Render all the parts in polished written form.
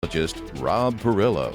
Rob Perillo.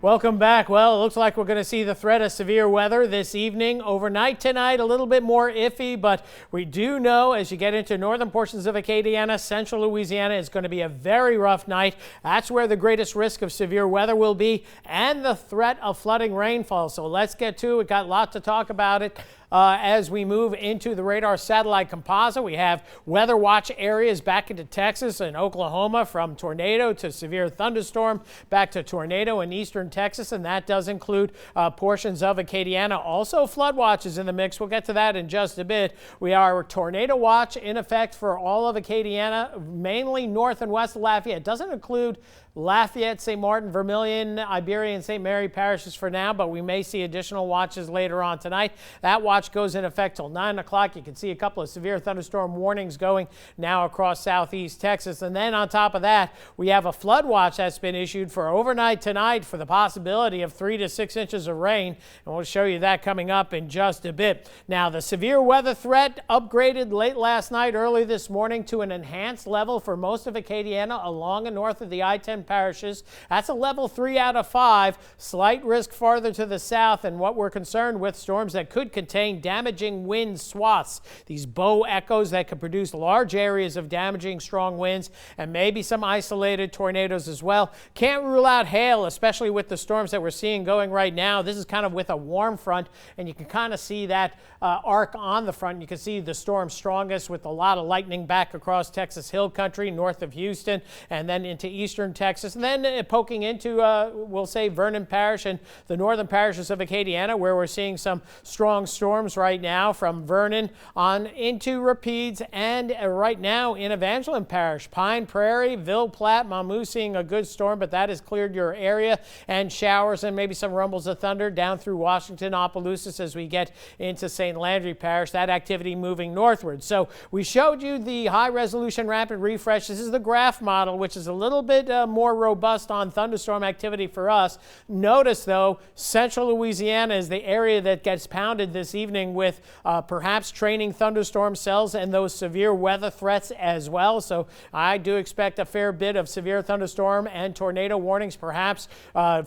Welcome back. Well, it looks like we're going to see the threat of severe weather this evening. Overnight tonight, a little bit more iffy, but we do know as you get into northern portions of Acadiana, central Louisiana, it's going to be a very rough night. That's where the greatest risk of severe weather will be and the threat of flooding rainfall. So let's get to it. We've got a lot to talk about it. As we move into the radar satellite composite, we have weather watch areas back into Texas and Oklahoma, from tornado to severe thunderstorm back to tornado in eastern Texas, and that does include portions of Acadiana. Also flood watches in the mix. We'll get to that in just a bit. We are tornado watch in effect for all of Acadiana, mainly north and west of Lafayette. It doesn't include Lafayette, St. Martin, Vermilion, Iberia, and St. Mary parishes for now, but we may see additional watches later on tonight. That watch goes in effect till 9 o'clock. You can see a couple of severe thunderstorm warnings going now across southeast Texas. And then on top of that, we have a flood watch that's been issued for overnight tonight for the possibility of 3 to 6 inches of rain. And we'll show you that coming up in just a bit. Now, the severe weather threat upgraded late last night, early this morning to an enhanced level for most of Acadiana along and north of the I-10 parishes. That's a level 3 out of 5. Slight risk farther to the south, and what we're concerned with, storms that could contain damaging wind swaths. These bow echoes that could produce large areas of damaging strong winds and maybe some isolated tornadoes as well. Can't rule out hail, especially with the storms that we're seeing going right now. This is kind of with a warm front, and you can kind of see that arc on the front. You can see the storm strongest with a lot of lightning back across Texas Hill Country, north of Houston, and then into eastern Texas. And then poking into, we'll say, Vernon Parish and the northern parishes of Acadiana, where we're seeing some strong storms right now from Vernon on into Rapides, and right now in Evangeline Parish, Pine Prairie, Ville Platte, Mamou seeing a good storm, but that has cleared your area, and showers and maybe some rumbles of thunder down through Washington, Opelousas as we get into St. Landry Parish. That activity moving northward. So we showed you the high resolution rapid refresh. This is the graph model, which is a little bit more robust on thunderstorm activity for us. Notice, though, central Louisiana is the area that gets pounded this evening with perhaps training thunderstorm cells and those severe weather threats as well. So I do expect a fair bit of severe thunderstorm and tornado warnings, perhaps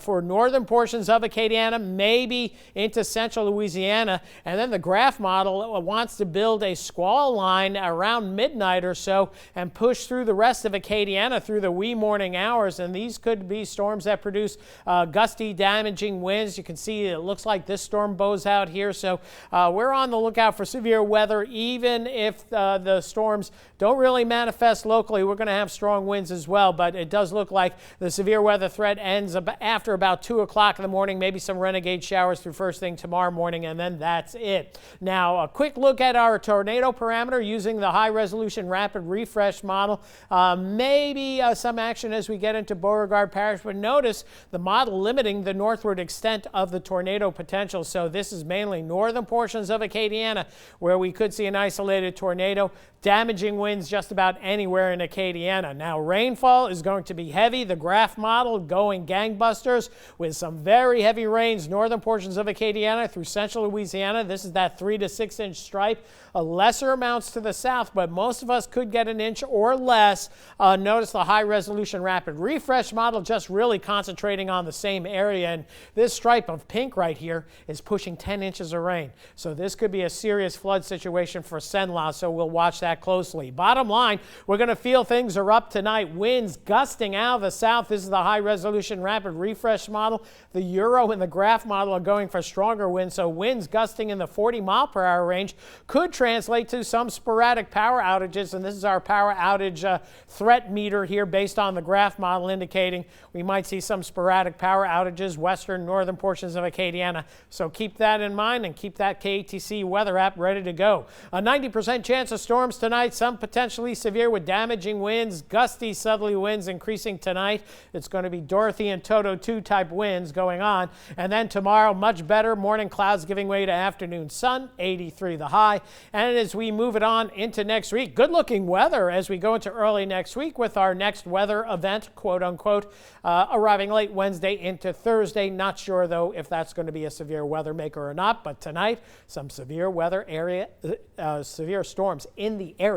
for northern portions of Acadiana, maybe into central Louisiana. And then the graph model wants to build a squall line around midnight or so and push through the rest of Acadiana through the wee morning hours. And these could be storms that produce gusty, damaging winds. You can see it looks like this storm bows out here. So we're on the lookout for severe weather. Even if the storms don't really manifest locally, we're going to have strong winds as well. But it does look like the severe weather threat ends after about 2 o'clock in the morning, maybe some renegade showers through first thing tomorrow morning, and then that's it. Now, a quick look at our tornado parameter using the high resolution rapid refresh model. Maybe some action as we get into Beauregard Parish, but notice the model limiting the northward extent of the tornado potential. So this is mainly northern portions of Acadiana where we could see an isolated tornado. Damaging winds just about anywhere in Acadiana. Now, rainfall is going to be heavy. The graph model going gangbusters with some very heavy rains northern portions of Acadiana through central Louisiana. This is that 3 to 6 inch stripe. Lesser amounts to the south, but most of us could get an inch or less. Notice the high resolution rapid refresh model just really concentrating on the same area, and this stripe of pink right here is pushing 10 inches of rain. So this could be a serious flood situation for Cenla, so we'll watch that closely. Bottom line, we're going to feel things are up tonight. Winds gusting out of the south. This is the high resolution rapid refresh model. The Euro and the graph model are going for stronger winds, so winds gusting in the 40-mile-per-hour range could translate to some sporadic power outages, and this is our power outage threat meter here based on the graph model indicating we might see some sporadic power outages western northern portions of Acadiana. So keep that in mind and keep that KATC weather app ready to go. A 90% chance of storms tonight, some potentially severe with damaging winds, gusty southerly winds increasing tonight. It's going to be Dorothy and Toto 2 type winds going on. And then tomorrow, much better, morning clouds giving way to afternoon sun, 83 the high. And as we move it on into next week, good looking weather as we go into early next week with our next weather event, quote unquote, arriving late Wednesday into Thursday. Not sure though if that's going to be a severe weather maker or not, but tonight some severe weather area, severe storms in the area.